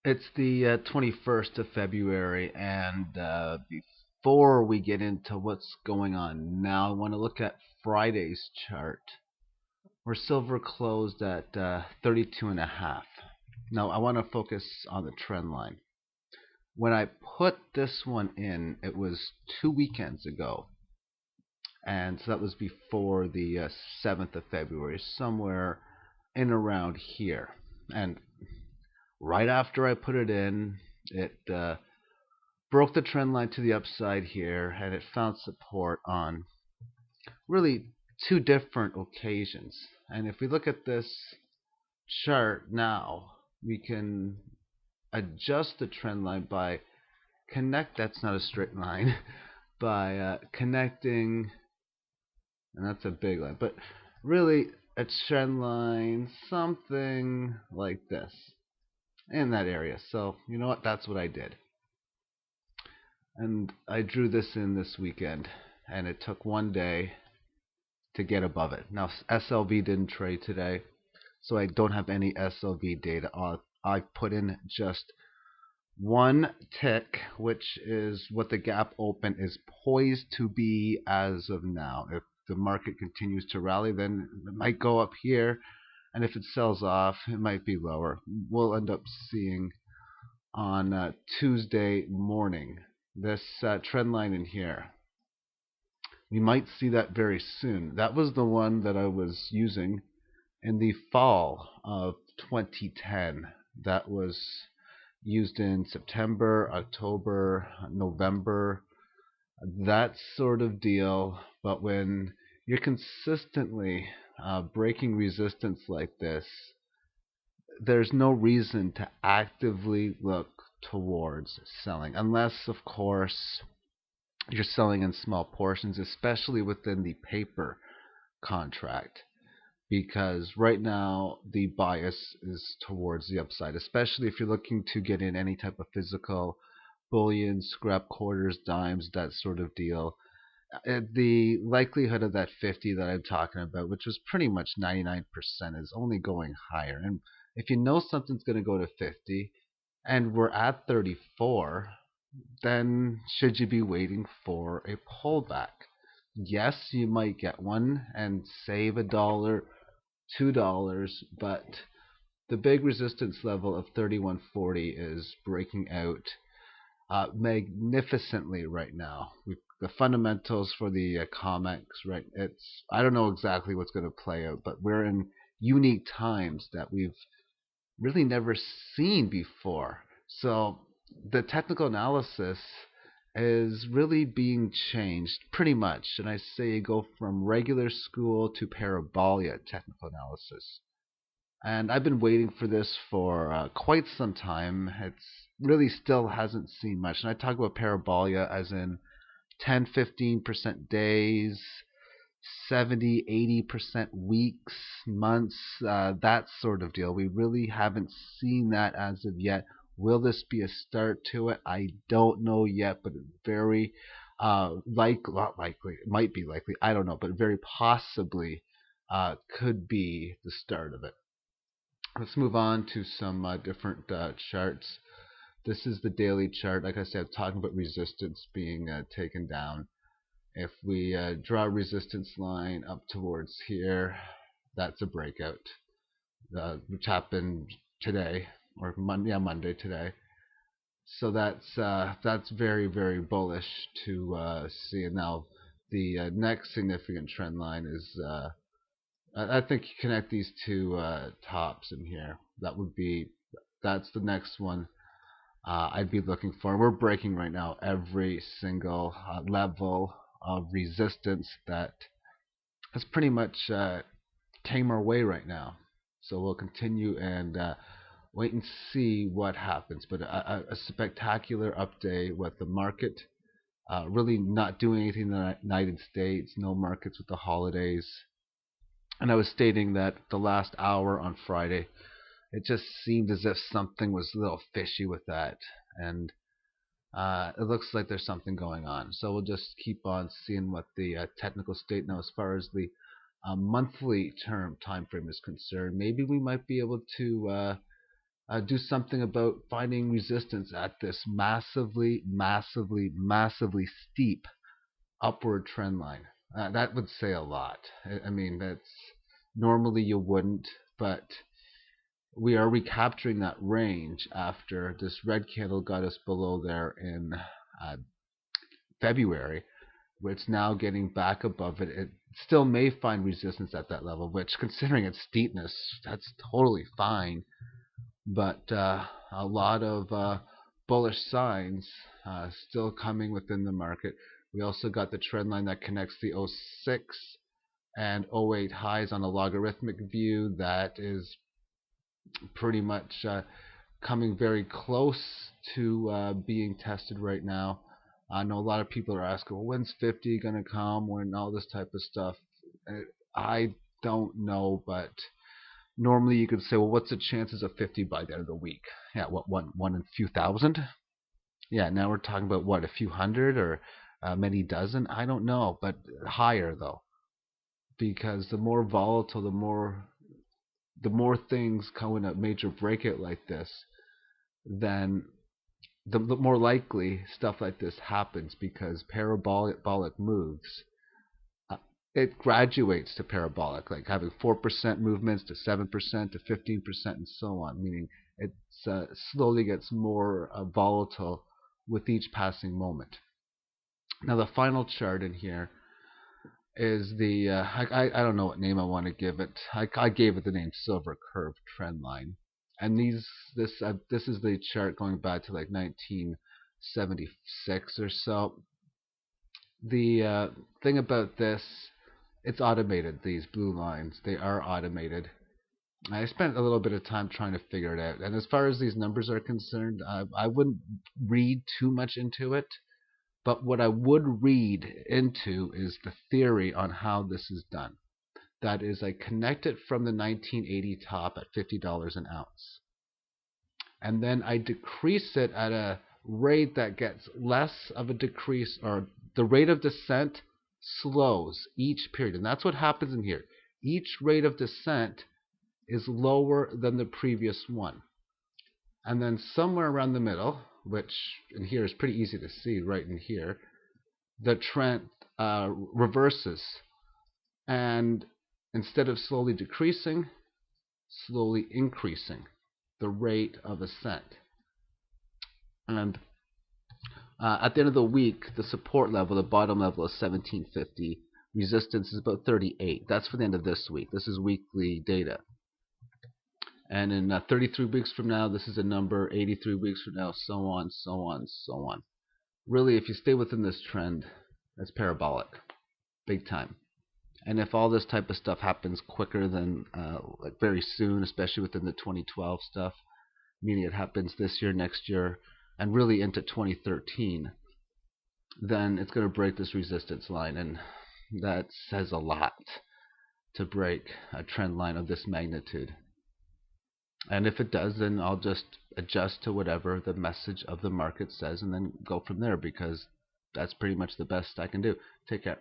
It's the 21st of February, and before we get into what's going on now, I want to look at Friday's chart, where silver closed at 32 and a half. Now, I want to focus on the trend line. When I put this one in, it was 2 weekends ago, and so that was before the 7th of February, somewhere in around here. And right after I put it in, it broke the trend line to the upside here, and it found support on really two different occasions. And if we look at this chart now, we can adjust the trend line by that's not a straight line, by connecting, and that's a big line, but really a trend line, something like this in that area. So you know what? That's what I did. And I drew this in this weekend, and it took one day to get above it. Now, SLV didn't trade today, so I don't have any SLV data. I put in just one tick, which is what the gap open is poised to be as of now. If the market continues to rally, then it might go up here, and if it sells off, it might be lower. We'll end up seeing on Tuesday morning this trend line in here. We might see that very soon. That was the one that I was using in the fall of 2010. That was used in September, October, November, that sort of deal. But when you're consistently breaking resistance like this, there's no reason to actively look towards selling, unless, of course, you're selling in small portions, especially within the paper contract, because right now the bias is towards the upside, especially if you're looking to get in any type of physical bullion, scrap quarters, dimes, that sort of deal. The likelihood of that 50 that I'm talking about, which was pretty much 99%, is only going higher. And if you know something's going to go to 50 and we're at 34, then should you be waiting for a pullback? Yes, you might get one and save a dollar, $2, but the big resistance level of 3140 is breaking out magnificently right now. The fundamentals for the comics, right? I don't know exactly what's going to play out, but we're in unique times that we've really never seen before. So the technical analysis is really being changed pretty much. And I say you go from regular school to parabolia technical analysis. And I've been waiting for this for quite some time. It's really still hasn't seen much. And I talk about parabolia as in 10, 15% days, 70, 80% weeks, months, that sort of deal. We really haven't seen that as of yet. Will this be a start to it? I don't know yet, but very not likely. It might be likely. I don't know, but very possibly could be the start of it. Let's move on to some different charts. This is the daily chart. Like I said, talking about resistance being taken down. If we draw a resistance line up towards here, that's a breakout, which happened today or Monday today. So that's very very bullish to see. And now the next significant trend line is I think you connect these two tops in here. That's the next one I'd be looking for. We're breaking right now every single level of resistance that has pretty much came our way right now. So we'll continue and wait and see what happens. But a spectacular update with the market really not doing anything in the United States, no markets with the holidays. And I was stating that the last hour on Friday, it just seemed as if something was a little fishy with that. And it looks like there's something going on. So we'll just keep on seeing what the technical state now as far as the monthly term time frame is concerned. Maybe we might be able to do something about finding resistance at this massively steep upward trend line. That would say a lot. I mean, that's normally you wouldn't, but we are recapturing that range after this red candle got us below there in uh, February, where it's now getting back above it. It still may find resistance at that level, which, considering its steepness, that's totally fine. But a lot of bullish signs still coming within the market. We also got the trend line that connects the 06 and 08 highs on a logarithmic view. That is pretty much coming very close to being tested right now. I know a lot of people are asking, well, when's 50 going to come? When all this type of stuff? I don't know, but normally you could say, well, what's the chances of 50 by the end of the week? Yeah, what, one in a few thousand? Yeah, now we're talking about what, a few hundred or many dozen? I don't know, but higher though, because the more volatile, the more things come in a major breakout like this, then the more likely stuff like this happens, because parabolic moves, uh, it graduates to parabolic, like having 4% movements to 7% to 15% and so on, meaning it slowly gets more volatile with each passing moment. Now the final chart in here is the I don't know what name I want to give it. I gave it the name silver curve trend line, and this is the chart going back to like 1976 or so. The thing about this, it's automated. These blue lines, they are automated. I spent a little bit of time trying to figure it out, and as far as these numbers are concerned, I wouldn't read too much into it. But what I would read into is the theory on how this is done. That is, I connect it from the 1980 top at $50 an ounce. And then I decrease it at a rate that gets less of a decrease, or the rate of descent slows each period. And that's what happens in here. Each rate of descent is lower than the previous one. And then somewhere around the middle, which in here is pretty easy to see right in here, the trend reverses, and instead of slowly decreasing, slowly increasing the rate of ascent. And at the end of the week, the support level, the bottom level, is 1750. Resistance is about 38. That's for the end of this week. This is weekly data. And in 33 weeks from now, this is a number. 83 weeks from now, so on, so on, so on. Really, if you stay within this trend, that's parabolic, big time. And if all this type of stuff happens quicker than like very soon, especially within the 2012 stuff, meaning it happens this year, next year, and really into 2013, then it's going to break this resistance line, and that says a lot to break a trend line of this magnitude. And if it does, then I'll just adjust to whatever the message of the market says and then go from there, because that's pretty much the best I can do. Take care.